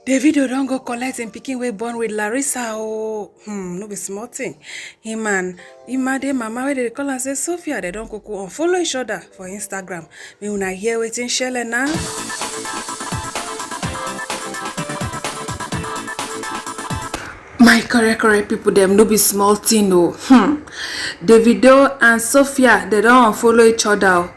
Davido don go collect him pikin wey born with Larissa oh, no be small thing. Him and Imade mama wey dey call am say Sophia, they don kuku unfollow each other for Instagram. Make una hear wetin shele na. My correct people dem no be small thing oh. Davido and Sophia, they don unfollow each other oh.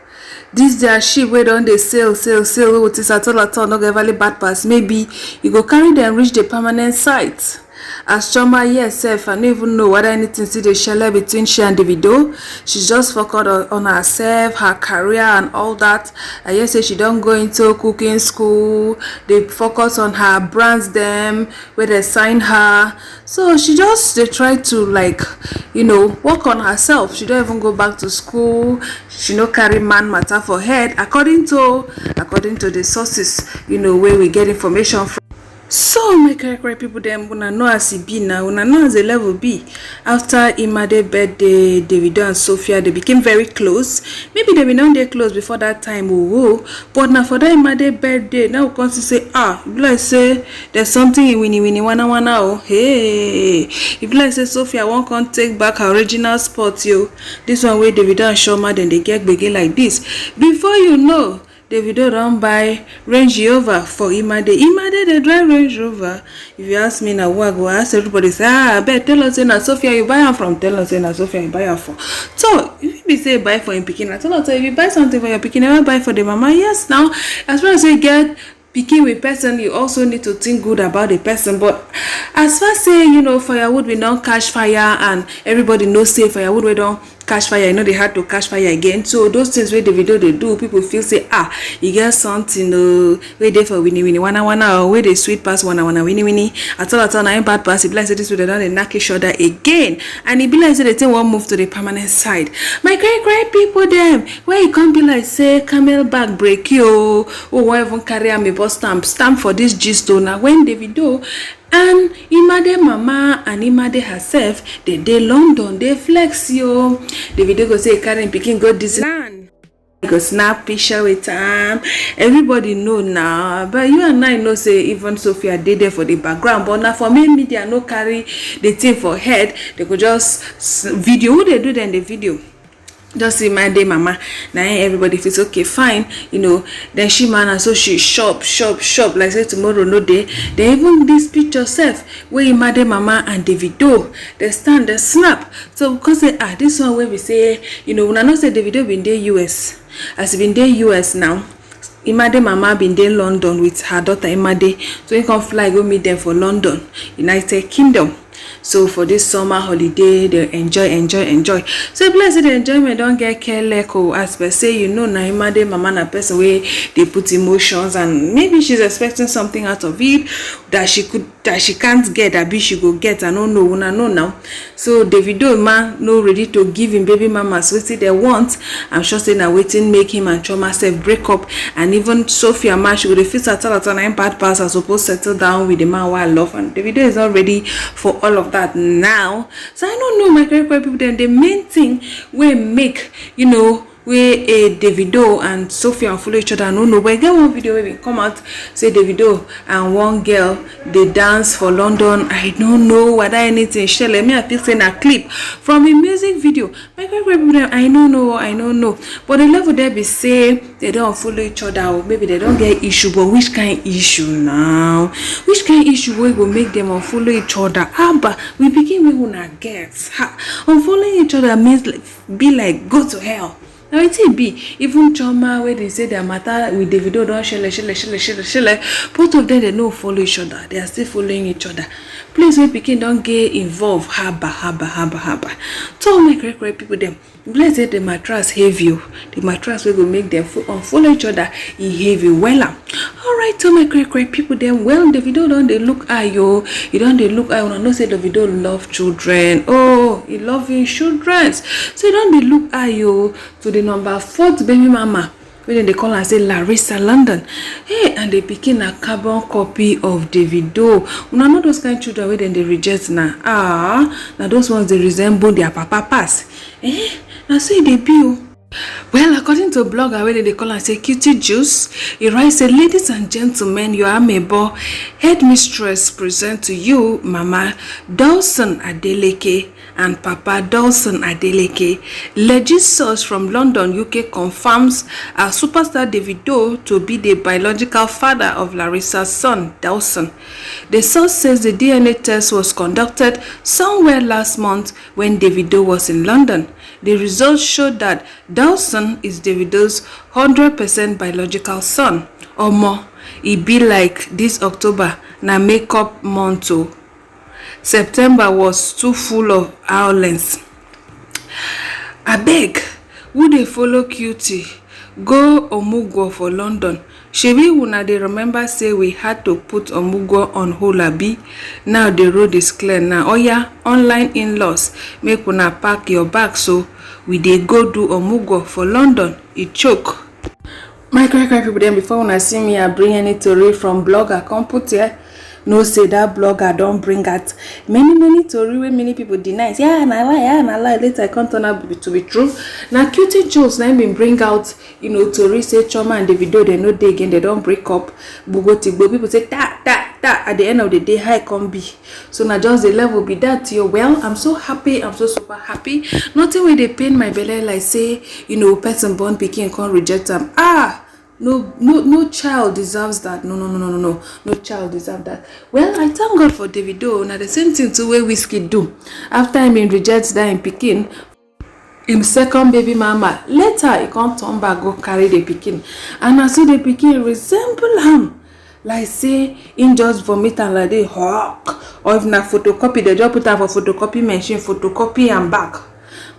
This their ship wey don dey sail with this at all no get valley bad pass. Maybe you go carry them reach the permanent site. As Chioma herself, I no even know whether anything still dey shele between she and Davido. She's just focused on herself, her career and all that. I hear say she don go into cooking school. They focus on her brands them where they sign her. So she just dey try to work on herself. She don't even go back to school. She no carry man matter for head according to the sources where we get information from. So my correct people dem una know as e be now, una know as the level be. After Imade birthday, Davido and Sophia, they became very close. Maybe they been on dey close before that time, but now for that Imade birthday, now we come to say like say there's something in winnie wana oh. Hey, if like say Sophia won't come take back her original spot yo. This one way Davido and Chioma then they get begin like this. Before you know, Davido don buy Range Rover for Imade. Imade dey drive Range Rover. If you ask me now, I go ask everybody say, bet tell us say na Sophia you buy am from. Tell us say na Sophia you buy am for. So if you be say buy for him pikin, I tell us say if you buy something for your pikin, never buy for the mama. Yes, now as well as you get pikin with person, you also need to think good about the person. But as far say firewood we don't catch fire, and everybody knows say firewood we don't catch fire, they had to catch fire again. So those things where the video they do, people feel say you get something where they for winnie wana or where they sweet pass wana winnie at all na bad pass. It be like say this way they don't knock each other again, and it be like say they take one move to the permanent side. My great people them where you can't be like say camel back break you why even carry am a stamp for this gist now when Davido and Imade mama and Imade herself they London, they flex yo. Davido go say carry pikin go Disneyland, go snap picture with time. Everybody know now, but you and I know say even Sophia did there for the background. But now for main media no carry the thing for head. They could just video who they do then the video. Just see my day mama now everybody feels okay fine then she man so she shop like say tomorrow no day. Then even this picture self where Imade mama and Davido they stand they snap. So because say this one where we say when I know say Davido been there US, as been there US now, Imade mama been there London with her daughter Imade, so he can fly go meet them for London, United Kingdom. So for this summer holiday, they enjoy. So bless the enjoyment don't get careless as per say na Imade mama na person way they put emotions, and maybe she's expecting something out of it that she can't get, that she go get. I don't know, una know now. So Davido man no ready to give him baby mama so what they want. I'm sure say now waiting make him and Chioma self break up, and even Sophia man she would fit at all bad pass as supposed to settle down with the man who I love, and Davido is not ready for all of that now. So I don't know my great people then the main thing we make where Davido and Sophia follow each other. I don't know, but I get one video where we come out say Davido and one girl they dance for London. I don't know whether anything share. Let me feel saying a clip from a music video. My great people I don't know. But the level there be say they don't follow each other, or maybe they don't get issue. But which kind of issue now? Which kind of issue will make them unfollow each other? But we begin we wanna get unfollowing each other means be like go to hell. Now it be even Chioma where they say their matter with Davido don't shele. Both of them they no follow each other. They are still following each other. Please when pikin don't get involved. Haba. So my great people them. Bless it the mattress heavy. The mattress will go make them follow each other. Heavy well. Alright, so my great people them well Davido don't they look yo. You don't they look I wanna know say Davido love children. Oh, he love his children. So you don't they look yo to the number 4th baby mama. When they call and say Larissa London. Hey, and they became a carbon copy of Davido. Una know those kind of children where then they reject now. Now those ones they resemble their papa pass. Now say they be Well, according to blogger where they call and say Cutie Juice, he writes, say, ladies and gentlemen, your amebo headmistress present to you Mama Dawson Adeleke and Papa Dawson Adeleke. Legit source from London, UK confirms our superstar Davido to be the biological father of Larissa's son, Dawson. The source says the DNA test was conducted somewhere last month when Davido was in London. The results showed that Dawson is Davido's 100% biological son. Omo, e be like this October na makeup month o. September was too full of violence. Abeg, who dey follow Cutie go Omugwo for London? Shebi una dey remember say we had to put Omugwo on hold abi? Now the road is clear now. Oya, online in-laws, make una pack your bag so we dey go do Omugwo for London. E choke. My correct people then before una see me I bring any tori from blogger come put here. No say that blogger don't bring out many tori wey many people deny. Yeah, na lie. Later I can't turn out to be true. Now Cutie Juice now been bring out, tori say Chioma and Davido they no dey again, they don't break up. Bugo people say that at the end of the day how it can be. So now just the level be that yo. Well, I'm so happy, I'm so super happy. Nothing where they pain my belly like say, person born pikin can't reject them. No child deserves that. No child deserves that. Well, I thank God for Davido. Now the same thing to where Whiskey do. After him rejects that in Pekin, him second baby mama. Later he can't turn back go carry the Pekin. And I see the Pekin resemble him. Like say in just vomit and like they hawk. Or if na photocopy, they just put her for photocopy machine, photocopy and back.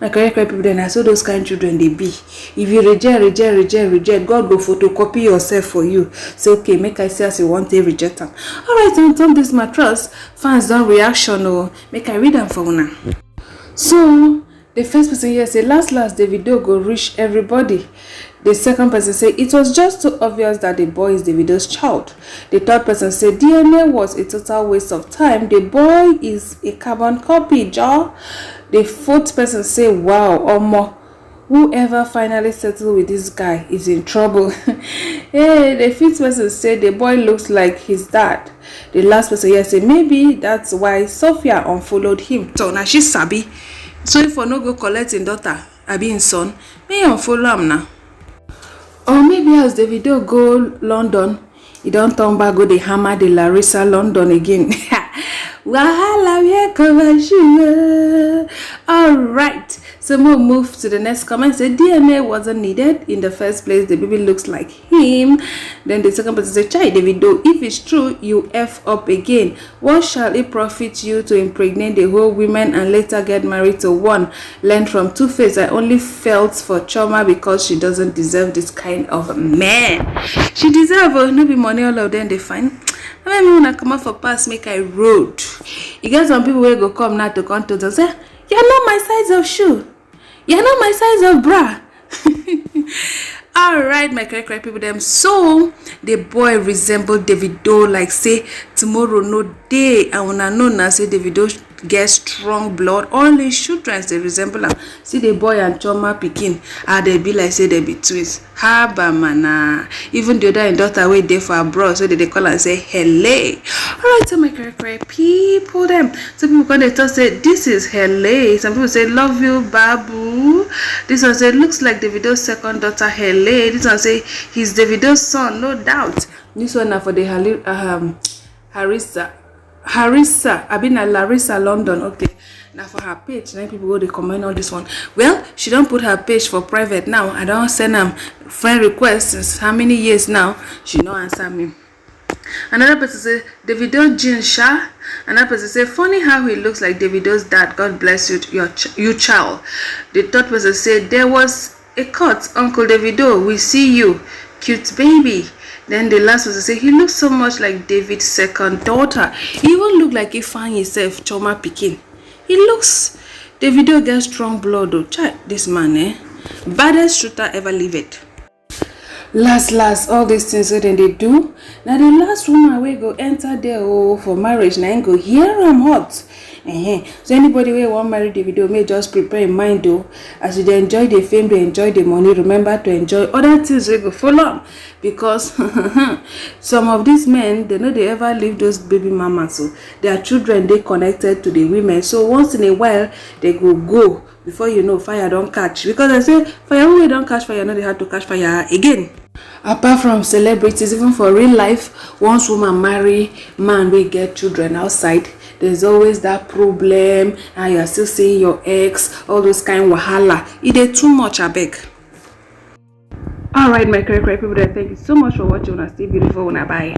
My correct people then I saw those kind of children they be. If you reject, God go photocopy yourself for you. Say okay, make I see as you want to reject them. Alright, on this mattress, fans don't reaction or make I read them for una. So the first person here say last Davido go reach everybody. The second person say it was just too obvious that the boy is Davido's child. The third person said DNA was a total waste of time. The boy is a carbon copy, Joe. The fourth person say wow, Omo, whoever finally settled with this guy is in trouble. Hey, the fifth person said the boy looks like his dad. The last person here said maybe that's why Sophia unfollowed him. So now she's sabi. So if I no go collect in daughter, I be in son, may unfollow him now. Or maybe as Davido go London, he don't turn back go the hammer the Larissa London again. Wahala we cover sugar. Alright, so we'll move to the next comment. Say DNA wasn't needed in the first place. The baby looks like him. Then the second person say, Chai Davido, if it's true, you F up again. What shall it profit you to impregnate the whole women and later get married to one? Learn from Two-Face. I only felt for Chioma because she doesn't deserve this kind of man. She deserve no be money all of them they find. I mean, when I come out for pass, make I road. You get some people will go come now to come to say, you're not my size of shoe. You're not my size of bra. Alright, my correct people them. So the boy resembled Davido like say tomorrow no day. I wanna know now say Davido get strong blood. All his children they resemble him. See the boy and Chioma pikin. They be like say they be twins. Haba mana. Even the other daughter way there for abroad, so they call and say hello. Alright, so my correct people them. Some people come they talk say this is hello. Some people say love you babu. This one say looks like Davido's second daughter hello. This one say he's Davido's son, no doubt. This one now for the Harissa, I been at Larissa London. Okay, now for her page, now people go to comment on this one. Well, she don't put her page for private now. I don't send them friend requests since how many years now. She no answer me. Another person say Davido Jean Sha. Another person say funny how he looks like Davido's dad. God bless you, you child. The third person said there was a cut. Uncle Davido, we see you, cute baby. Then the last person say he looks so much like David's second daughter. He even look like he found himself Chioma pikin. He looks Davido gets strong blood though. Check this man, baddest shooter ever lived. last all these things wey dem dey do na the last woman wey go enter there for marriage na im go hear am hot. So anybody wey wan marry Davido may just prepare im mind as you dey enjoy the fame, dey enjoy the money, remember to enjoy other things wey go follow am, because some of these men, they no dey ever leave those baby mamas, so their children dey connected to the women, so once in a while they go before you know fire don catch, because I say fire wey don catch fire no dey hard to catch fire again. Apart from celebrities, even for real life, once woman marry man wey get children outside, there's always that problem, and you are still seeing your ex, all those kind wahala. E dey too much, abeg. All right, my correct people, thank you so much for watching. Una stay beautiful, una bye.